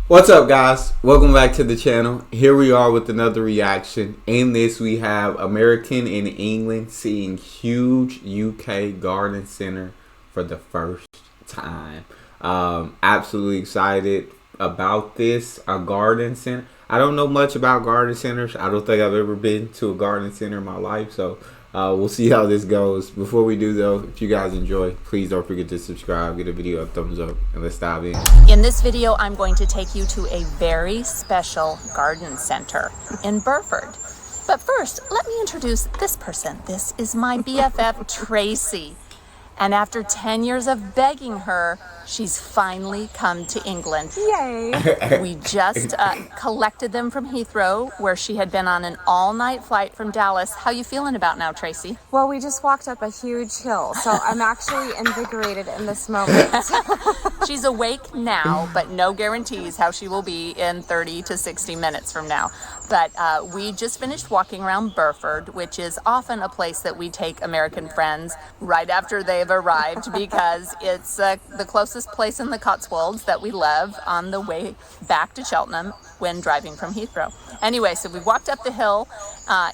What's up, guys? Welcome back to the channel. Here we are with another reaction. In this, we have American in England seeing huge UK garden center for the first time. Absolutely excited about this. A garden center. I don't know much about garden centers. I don't think I've ever been to a garden center in my life, so we'll see how this goes. Before we do, though, if you guys enjoy, please don't forget to subscribe, give the video a thumbs up, and let's dive in. In this video, I'm going to take you to a very special garden center in Burford. But first, let me introduce this person. This is my BFF, Tracy. And after 10 years of begging her, she's finally come to England. Yay! We just collected them from Heathrow, where she had been on an all-night flight from Dallas. How you feeling about now, Tracy? Well, we just walked up a huge hill, so I'm actually invigorated in this moment. She's awake now, but no guarantees how she will be in 30 to 60 minutes from now. But we just finished walking around Burford, which is often a place that we take American friends right after they've arrived because it's the closest place in the Cotswolds that we love on the way back to Cheltenham when driving from Heathrow. Anyway, so we walked up the hill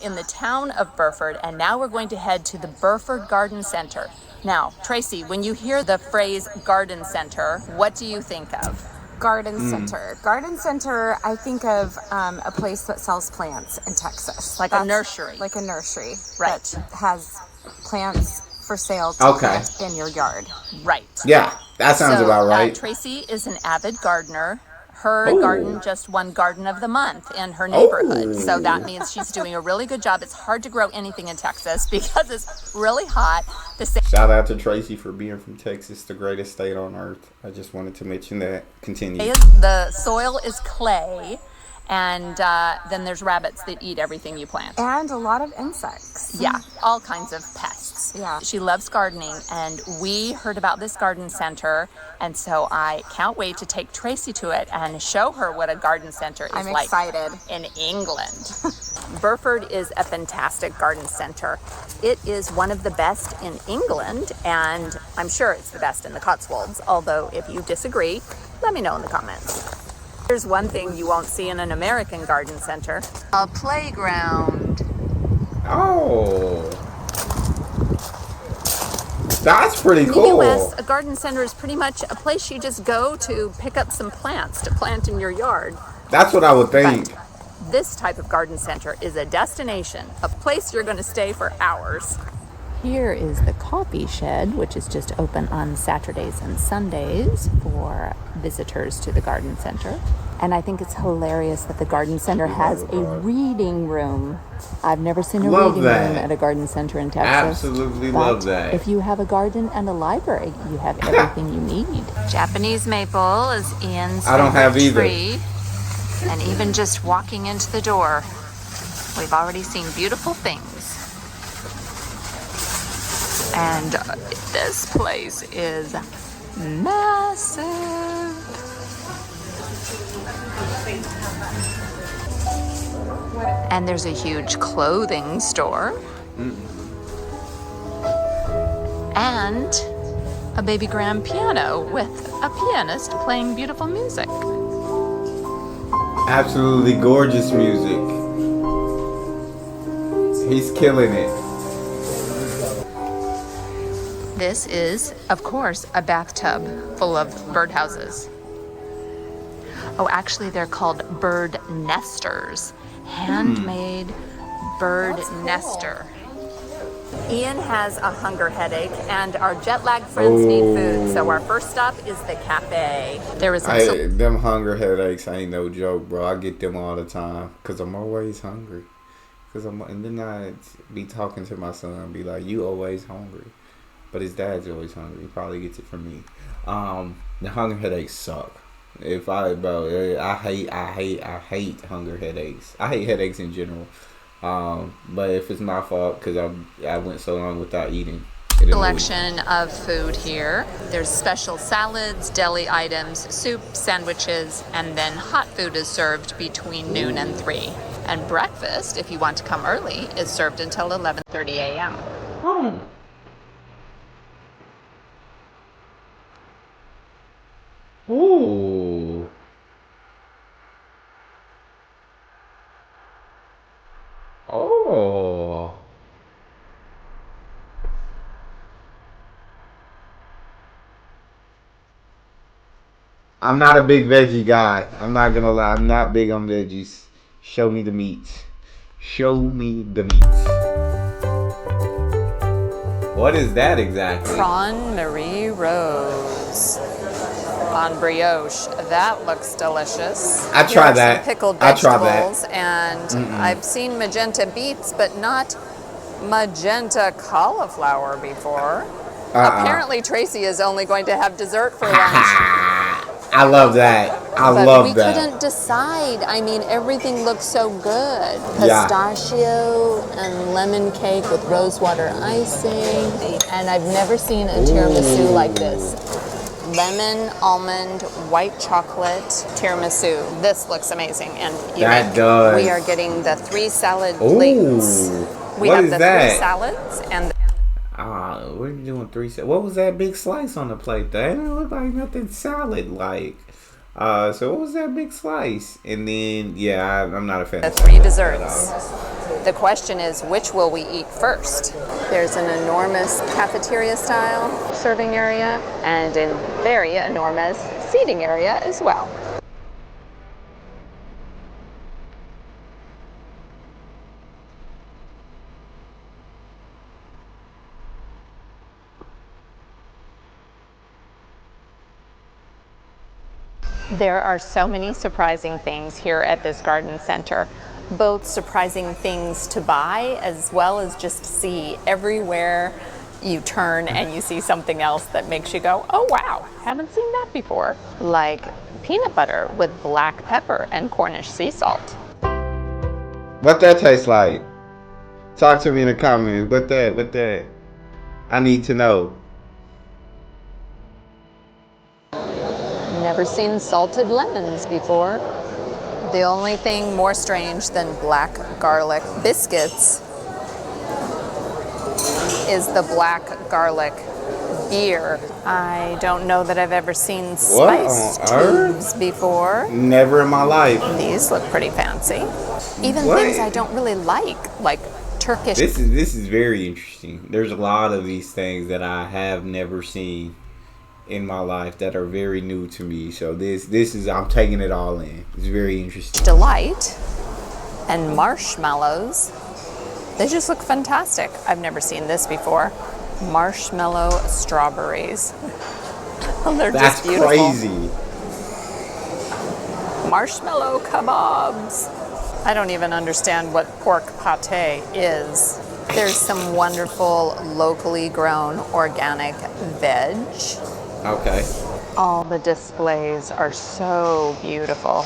in the town of Burford, and now we're going to head to the Burford Garden Center. Now, Tracy, when you hear the phrase garden center, what do you think of? Garden center. Garden center, I think of a place that sells plants in Texas. Like a nursery. Like a nursery. Right. That has plants for sale to plant in your yard. Right. Yeah, that sounds about right. Tracy is an avid gardener. Her garden just won Garden of the Month in her neighborhood. So that means she's doing a really good job. It's hard to grow anything in Texas because it's really hot. Shout out to Tracy for being from Texas, the greatest state on earth. I just wanted to mention that. Continue. The soil is clay, and then there's rabbits that eat everything you plant. And a lot of insects. Yeah, all kinds of pests. Yeah. She loves gardening, and we heard about this garden center, and so I can't wait to take Tracy to it and show her what a garden center is I'm like excited. in England. Burford is a fantastic garden center. It is one of the best in England, and I'm sure it's the best in the Cotswolds, although if you disagree, let me know in the comments. Here's one thing you won't see in an American garden center. A playground. Oh. That's pretty cool. In the U.S., a garden center is pretty much a place you just go to pick up some plants to plant in your yard. That's what I would think. But this type of garden center is a destination, a place you're going to stay for hours. Here is the coffee shed, which is just open on Saturdays and Sundays for visitors to the garden center. And I think it's hilarious that the garden center has a reading room. I've never seen a reading room at a garden center in Texas. Absolutely love that. If you have a garden and a library, you have everything you need. Japanese maple is Ian's I don't have either. tree. And even just walking into the door, we've already seen beautiful things. And this place is massive. And there's a huge clothing store. And a baby grand piano with a pianist playing beautiful music. Absolutely gorgeous music. He's killing it. This is, of course, a bathtub full of birdhouses. Oh, actually, they're called bird nesters. Handmade bird nester. Ian has a hunger headache, and our jet-lagged friends need food, so our first stop is the cafe. There is them hunger headaches ain't no joke, bro. I get them all the time because I'm always hungry. And then I be talking to my son and be like, "You always hungry." But his dad's always hungry. He probably gets it from me. The hunger headaches suck. I hate hunger headaches. I hate headaches in general. But if it's my fault because I went so long without eating. Selection of food here. There's special salads, deli items, soup, sandwiches, and then hot food is served between noon and 3. And breakfast, if you want to come early, is served until 11:30 a.m. Ooh. I'm not a big veggie guy. I'm not gonna lie. I'm not big on veggies. Show me the meat. Show me the meat. What is that exactly? Prawn Marie Rose on brioche. That looks delicious. I Here tried are that. some pickled I tried that. vegetables, and I've seen magenta beets, but not magenta cauliflower before. Apparently, Tracy is only going to have dessert for lunch. I love that. I But love we that. couldn't decide. I mean, everything looks so good. Yeah. Pistachio and lemon cake with rosewater icing. And I've never seen a tiramisu like this. Lemon, almond, white chocolate tiramisu. This looks amazing. And That does. we are getting the 3 salad plates. We What have is the that? 3 salads and What are you doing? 3 salads? What was that big slice on the plate? That didn't look like nothing salad like. So what was that big slice? And then I'm not a fan. the of 3 salad desserts. at all. The question is, which will we eat first? There's an enormous cafeteria-style serving area and a very enormous seating area as well. There are so many surprising things here at this garden center, both surprising things to buy as well as just see. Everywhere you turn and you see something else that makes you go, oh wow, haven't seen that before. Like peanut butter with black pepper and Cornish sea salt. What that tastes like? Talk to me in the comments. What that? I need to know. Never seen salted lemons before. The only thing more strange than black garlic biscuits is the black garlic beer. I don't know that I've ever seen spice What on earth? tubes before. Never in my life. These look pretty fancy. Even What? things I don't really like Turkish. This is very interesting. There's a lot of these things that I have never seen in my life that are very new to me. So this is, I'm taking it all in. It's very interesting. Delight and marshmallows. They just look fantastic. I've never seen this before. Marshmallow strawberries. They're That's just beautiful. crazy. Marshmallow kebabs. I don't even understand what pork pate is. There's some wonderful locally grown organic veg. Okay. All the displays are so beautiful.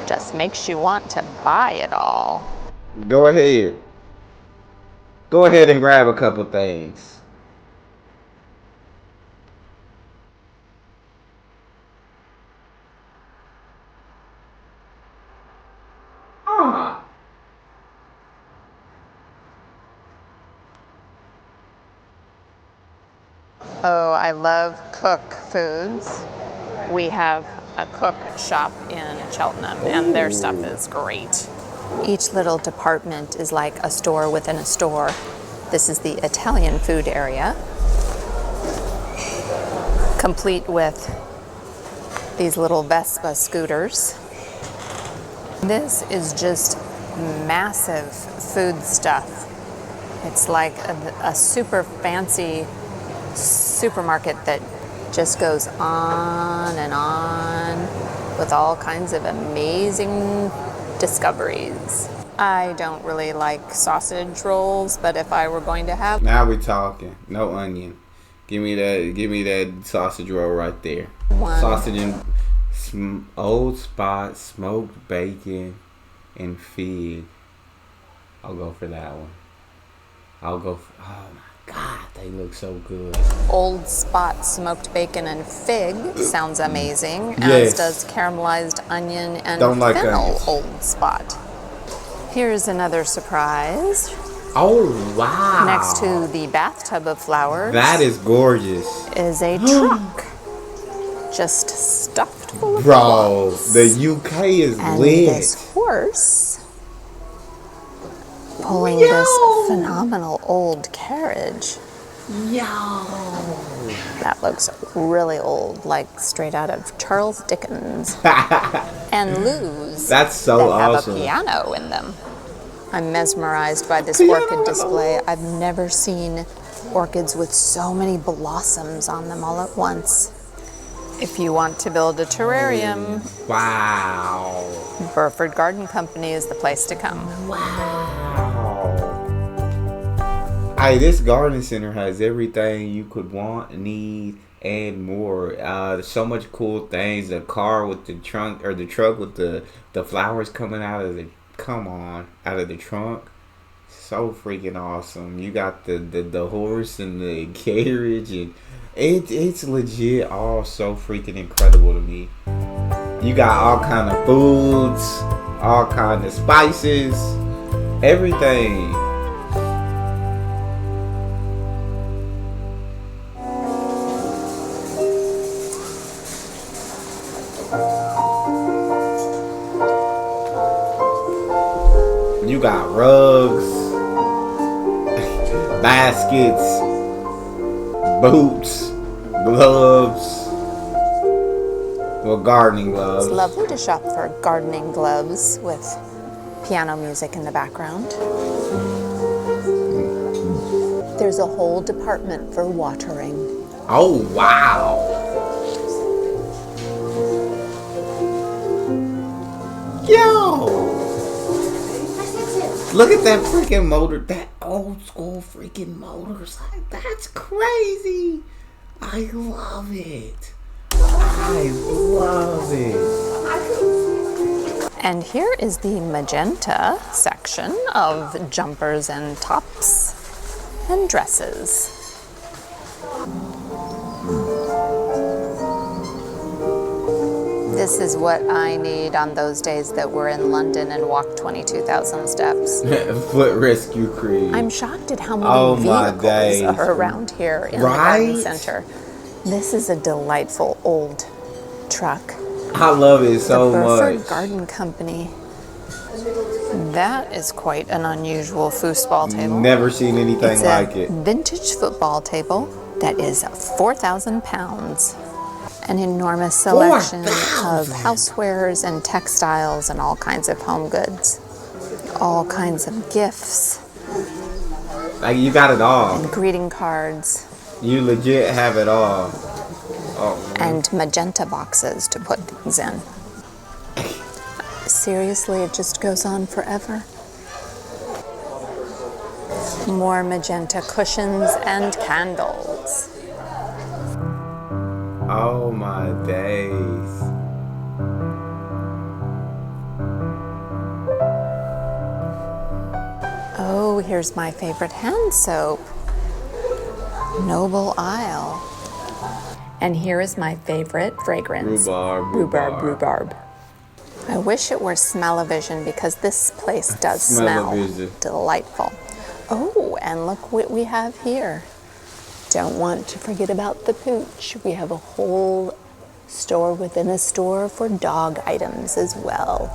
Just makes you want to buy it all. Go ahead. Go ahead and grab a couple things. Ah. Oh, I love Cook Foods. We have a Cook shop in Cheltenham, and their stuff is great. Each little department is like a store within a store. This is the Italian food area, complete with these little Vespa scooters. This is just massive food stuff. It's like a super fancy supermarket that just goes on and on with all kinds of amazing discoveries. I don't really like sausage rolls, but if I were going to have, Now we're talking. No onion. Give me that sausage roll right there. one. Sausage and Old Spot, smoked bacon, and fig. I'll go for that one. Oh my God, they look so good. Old Spot smoked bacon and fig sounds amazing, Yes. as does caramelized onion and Don't like fennel onions. Old Spot. Here's another surprise. Oh wow! Next to the bathtub of flowers That is gorgeous, is a truck just stuffed full of bro. plums. The UK is And lit. this horse pulling this phenomenal old carriage. Yo. That looks really old, like straight out of Charles Dickens. And loos That's so that have awesome. a piano in them. I'm mesmerized by this Piano orchid in the display. I've never seen orchids with so many blossoms on them all at once. If you want to build a terrarium, Wow. Burford Garden Company is the place to come. Hey, this garden center has everything you could want, need, and more. So much cool things. The car with the trunk, or the truck with the flowers coming out of the trunk. So freaking awesome. You got the horse and the carriage, and it's legit all so freaking incredible to me. You got all kind of foods, all kind of spices, everything. You got rugs, baskets, boots, gloves. Well, gardening gloves. It's lovely to shop for gardening gloves with piano music in the background. There's a whole department for watering. Oh, wow. Yo! Look at that freaking motor. That old school freaking motorcycle. That's crazy. I love it. I love it. And here is the magenta section of jumpers and tops and dresses. This is what I need on those days that we're in London and walk 22,000 steps. Foot rescue crew. I'm shocked at how many vehicles are around here in the garden center. This is a delightful old truck. I love it so the Burford much. Garden Company. That is quite an unusual foosball table. Never seen anything like it. Vintage football table that is 4,000 pounds. An enormous selection of housewares and textiles and all kinds of home goods. All kinds of gifts. Like, you got it all. And greeting cards. You legit have it all. Oh, and magenta boxes to put things in. Seriously, it just goes on forever. More magenta cushions and candles. Oh my days. Oh, here's my favorite hand soap. Noble Isle. And here is my favorite fragrance. Rhubarb. I wish it were smell-o-vision because this place does smell delightful. Oh, and look what we have here. Don't want to forget about the pooch. We have a whole store within a store for dog items as well.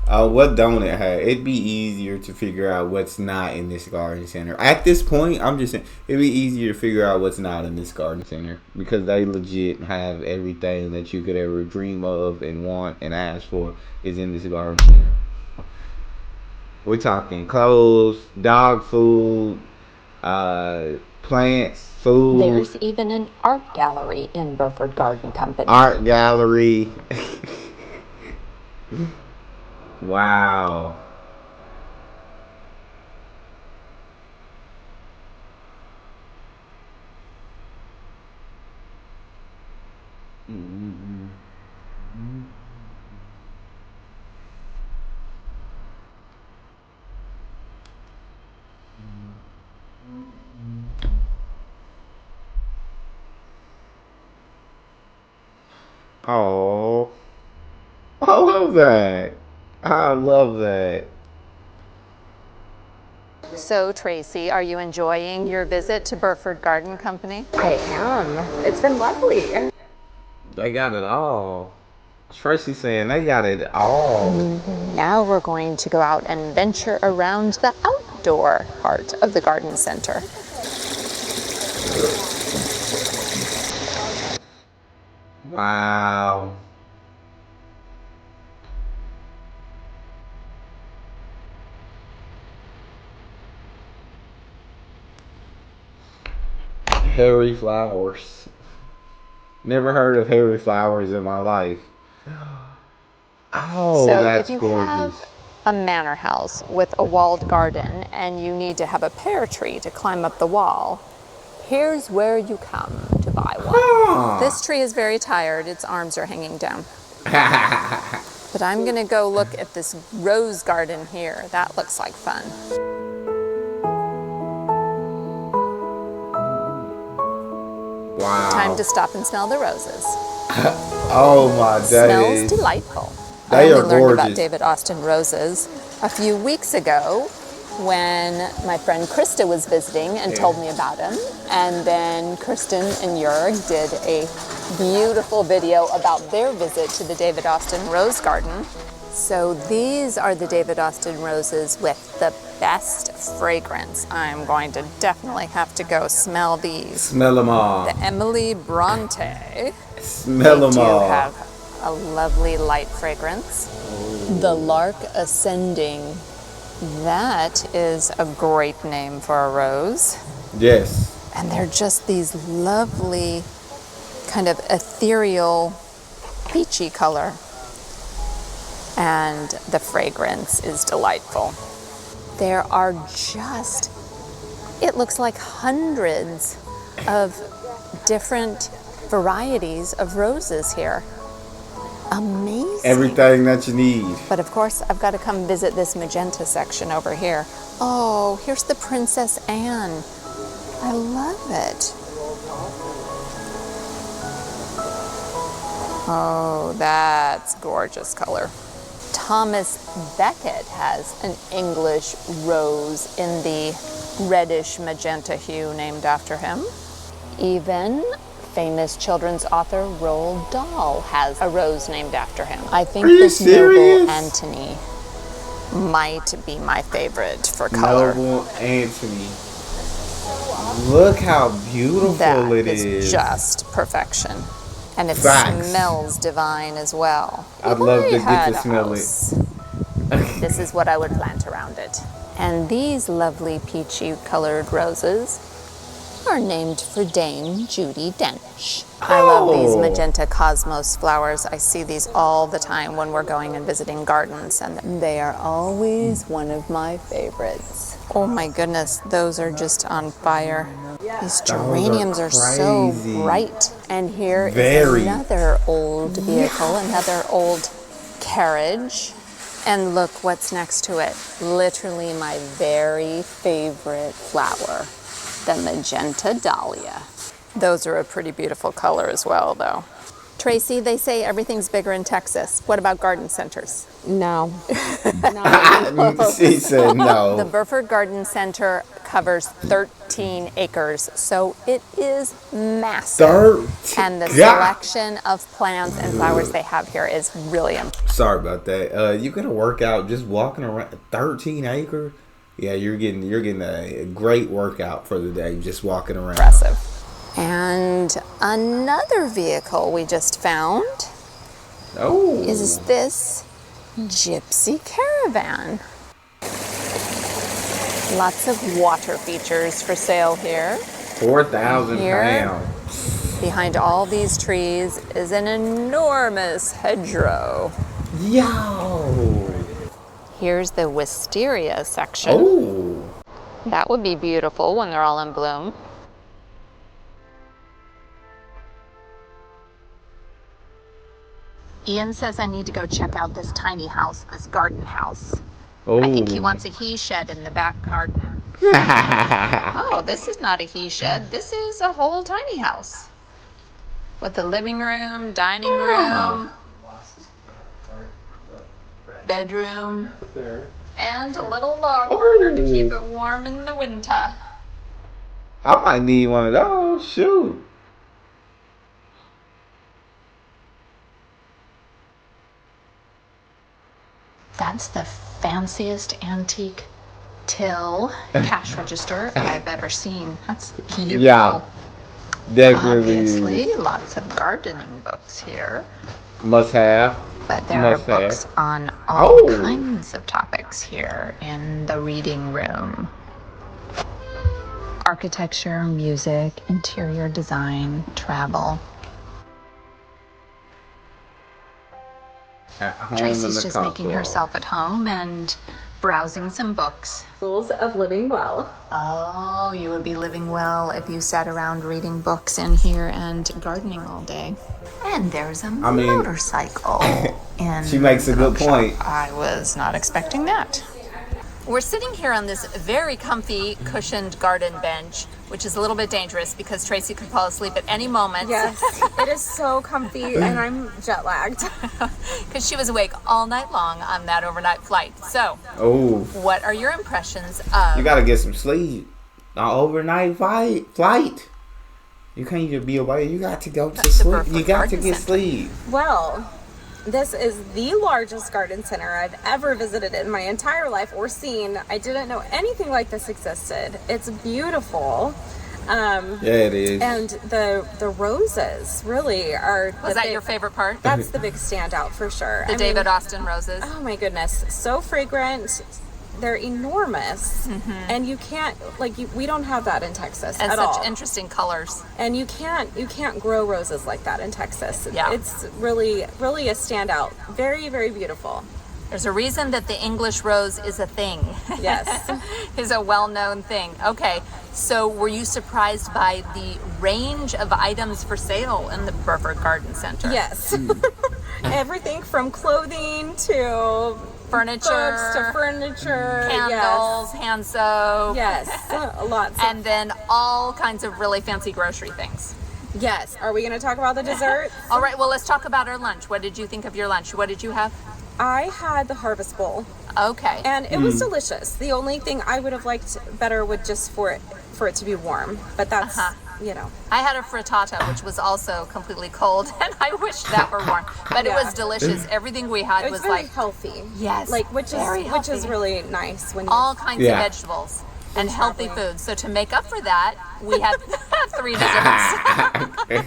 What don't it have? It'd be easier to figure out what's not in this garden center. At this point, I'm just saying, it'd be easier to figure out what's not in this garden center. Because they legit have everything that you could ever dream of and want and ask for is in this garden center. We're talking clothes, dog food, plants, food. There's even an art gallery in Burford Garden Company. Art gallery. Wow. Oh, I love that. I love that. So, Tracy, are you enjoying your visit to Burford Garden Company? I am. It's been lovely. They got it all. Tracy saying they got it all. Now we're going to go out and venture around the outdoor part of the garden center. Wow. Hairy flowers. Never heard of hairy flowers in my life. Oh, So that's if you gorgeous. have a manor house with a walled garden and you need to have a pear tree to climb up the wall, here's where you come to buy one. Huh. This tree is very tired. Its arms are hanging down. But I'm going to go look at this rose garden here. That looks like fun. Wow. Time to stop and smell the roses. Oh my days. Smells delightful. They I are only learned about gorgeous. David Austin roses a few weeks ago when my friend Krista was visiting and told me about him. And then Kristen and Jörg did a beautiful video about their visit to the David Austin Rose Garden. So these are the David Austin roses with the best fragrance. I'm going to definitely have to go smell these. Smell them all. The Emily Bronte. Smell They them do all. have a lovely light fragrance. The Lark Ascending. That is a great name for a rose. Yes. And they're just these lovely, kind of ethereal, peachy color. And the fragrance is delightful. There are just, it looks like hundreds of different varieties of roses here. Amazing. Everything that you need. But of course, I've got to come visit this magenta section over here. Oh, here's the Princess Anne. I love it. Oh, that's gorgeous color. Thomas Becket has an English rose in the reddish magenta hue named after him. Even famous children's author Roald Dahl has a rose named after him. I think this serious? Noble Antony might be my favorite for color. Noble Antony. Look how beautiful That it is just perfection. And it Facts. smells divine as well. I'd If love I to get had to a smell house, this is what I would plant around it. And these lovely peachy colored roses are named for Dame Judi Dench. I love these magenta cosmos flowers. I see these all the time when we're going and visiting gardens, and they are always one of my favorites. Oh my goodness, those are just on fire. These geraniums are so crazy. bright. And here is Very. another old vehicle, another old carriage. And look what's next to it. Literally my very favorite flower, the magenta dahlia. Those are a pretty beautiful color as well, though. Tracy, they say everything's bigger in Texas. What about garden centers? No. She said The no. Burford Garden Center covers 13 acres, so it is massive. 13. And the God. selection of plants and flowers they have here is really Sorry about that. You gonna work out just walking around 13 acres? Yeah, you're getting a great workout for the day just walking around. impressive. And another vehicle we just found Oh. is this gypsy caravan. Lots of water features for sale here. 4,000 Here. pounds. Behind all these trees is an enormous hedgerow. Yo. Here's the wisteria section. Oh. That would be beautiful when they're all in bloom. Ian says I need to go check out this tiny house, this garden house. Oh. I think he wants a he shed in the back garden. Oh, this is not a he shed. This is a whole tiny house. With a living room, dining room, bedroom, and a little log burner to keep it warm in the winter. I might need one of those. Shoot. That's the fanciest antique till cash register I've ever seen. That's beautiful. Yeah. Definitely Obviously, lots of gardening books here. must have. But there are Must have. books on all Oh. kinds of topics here in the reading room. Architecture, music, interior design, travel. At home in Tracy's the just making Cotswolds. herself at home and browsing some books. Rules of living well. Oh, you would be living well if you sat around reading books in here and gardening all day. And there's a motorcycle in She makes a good point. I was not expecting that. We're sitting here on this very comfy cushioned garden bench, which is a little bit dangerous because Tracy could fall asleep at any moment. Yes, it is so comfy, and I'm jet lagged. Because she was awake all night long on that overnight flight. So, Oh, what are your impressions of... you gotta get some sleep. An overnight flight. You can't just be away. You got to go to sleep. Burford You got to Garden get Center. sleep. Well, this is the largest garden center I've ever visited in my entire life or seen. I didn't know anything like this existed. It's beautiful. Yeah, it is. And the roses really are... Was that your favorite part? That's the big standout for sure. The David Austin roses. Oh my goodness, so fragrant. They're enormous, and you can't we don't have that in Texas And at such all. interesting colors. And you can't grow roses like that in Texas. Yeah. It's really really a standout. Very very beautiful. There's a reason that the English rose is a thing. Yes. Is a well-known thing. Okay, so were you surprised by the range of items for sale in the Burford Garden Center? Yes. Everything from clothing to Furniture, books to furniture, candles, hand soap. Yes, lots. And then all kinds of really fancy grocery things. Yes. Are we going to talk about the desserts? All right, well, let's talk about our lunch. What did you think of your lunch? What did you have? I had the harvest bowl, Okay. and it was delicious. The only thing I would have liked better would just for it to be warm, but that's I had a frittata, which was also completely cold, and I wish that were warm. But it was delicious. Everything we had it was was very like healthy. Yes, which very is healthy. really nice when you all kinds Yeah. of vegetables and healthy foods. So to make up for that, we had 3 desserts.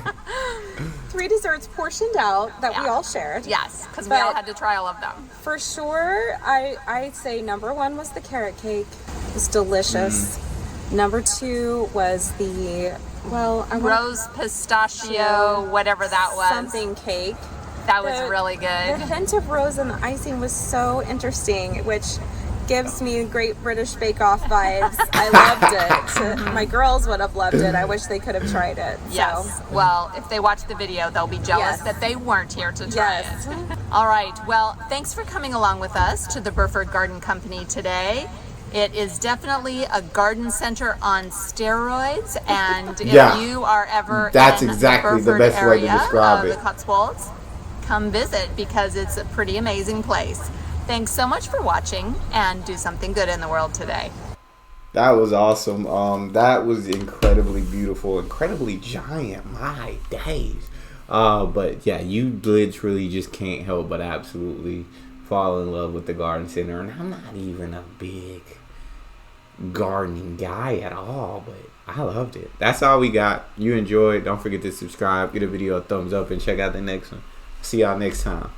3 desserts portioned out that we Yeah. all shared. Yes, because we all But- had to try all of them. For sure, I'd say number 1 was the carrot cake. It was delicious. Number 2 was the Rose pistachio, whatever that was. something cake. That was The- really The good. hint of rose in the icing was so interesting, which gives me Great British Bake Off vibes. I loved it. My girls would have loved it. I wish they could have tried it. So. Yes. Well, if they watch the video, they'll be jealous Yes. that they weren't here to try Yes. it. All right. Well, thanks for coming along with us to the Burford Garden Company today. It is definitely a garden center on steroids, and if Yeah. you are ever That's in exactly the Burford best way to area describe of it. the Cotswolds, come visit because it's a pretty amazing place. Thanks so much for watching, and do something good in the world today. That was awesome. That was incredibly beautiful, incredibly giant. My days. But yeah, you literally just can't help but absolutely fall in love with the garden center. And I'm not even a big gardening guy at all, but I loved it. That's all we got. You enjoyed. Don't forget to subscribe, give the video a thumbs up, and check out the next one. See y'all next time.